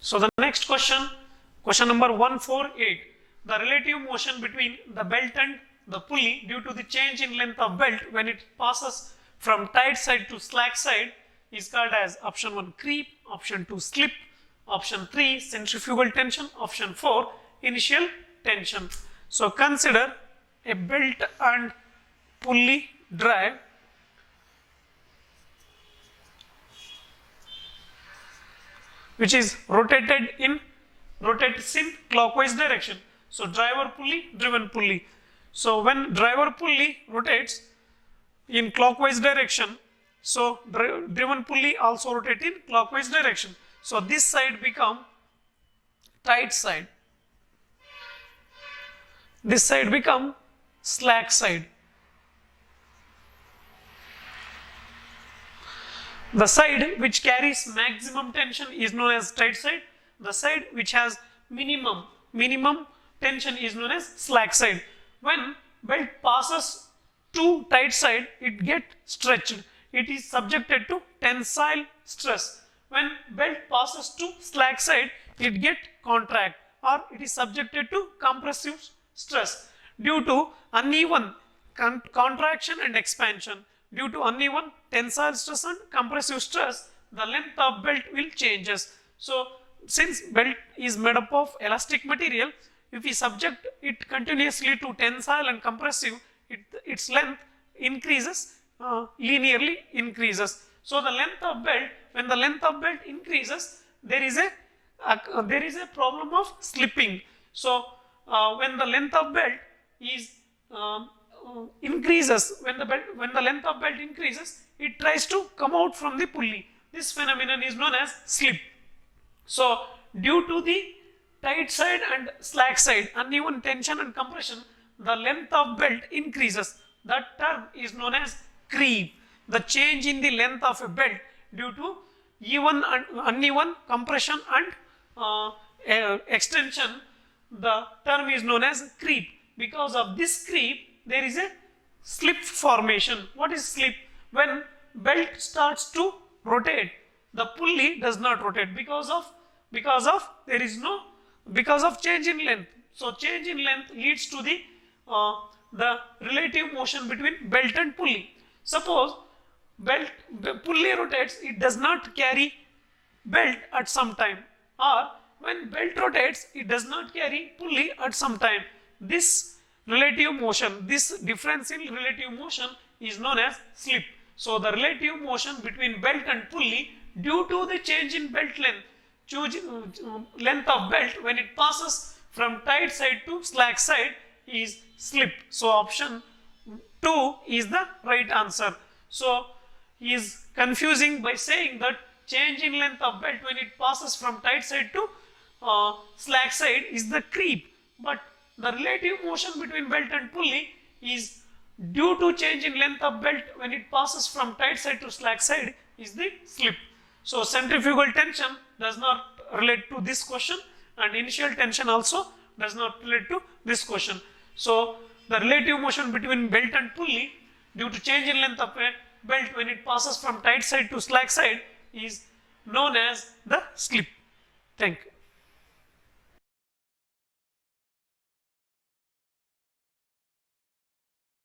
So the next question, question number 148. The relative motion between the belt and the pulley due to the change in length of belt when it passes from tight side to slack side is called as option 1 creep, option 2 slip, option 3 centrifugal tension, option 4 initial tension. So consider a belt and pulley drive which is rotates in clockwise direction. So driver pulley, driven pulley. So when driver pulley rotates in clockwise direction, so driven pulley also rotate in clockwise direction. So this side become tight side. This side become slack side. The side which carries maximum tension is known as tight side. The side which has minimum tension is known as slack side. When belt passes to tight side, it get stretched. It is subjected to tensile stress. When belt passes to slack side, it get contract or it is subjected to compressive stress due to uneven contraction and expansion. Due to uneven tensile stress and compressive stress, the length of belt will changes. So since belt is made up of elastic material, if we subject it continuously to tensile and compressive, its length increases, linearly increases. So the length of belt, when the length of belt increases, there is a problem of slipping. So when the length of belt is increases, when the length of belt increases, it tries to come out from the pulley. This phenomenon is known as slip. So due to the tight side and slack side, uneven tension and compression, the length of belt increases. That term is known as creep. The change in the length of a belt due to even and uneven compression and extension, the term is known as creep. Because of this creep, there is a slip formation. What is slip? When belt starts to rotate, the pulley does not rotate because of change in length. So change in length leads to the relative motion between belt and pulley. Suppose pulley rotates, it does not carry belt at some time, or when belt rotates, it does not carry pulley at some time. This relative motion, this difference in relative motion is known as slip. So the relative motion between belt and pulley due to the change in belt length of belt when it passes from tight side to slack side is slip. So option 2 is the right answer. So he is confusing by saying that change in length of belt when it passes from tight side to slack side is the creep, but the relative motion between belt and pulley is due to change in length of belt when it passes from tight side to slack side is the slip. So centrifugal tension does not relate to this question, and initial tension also does not relate to this question. So the relative motion between belt and pulley due to change in length of a belt when it passes from tight side to slack side is known as the slip. Thank you.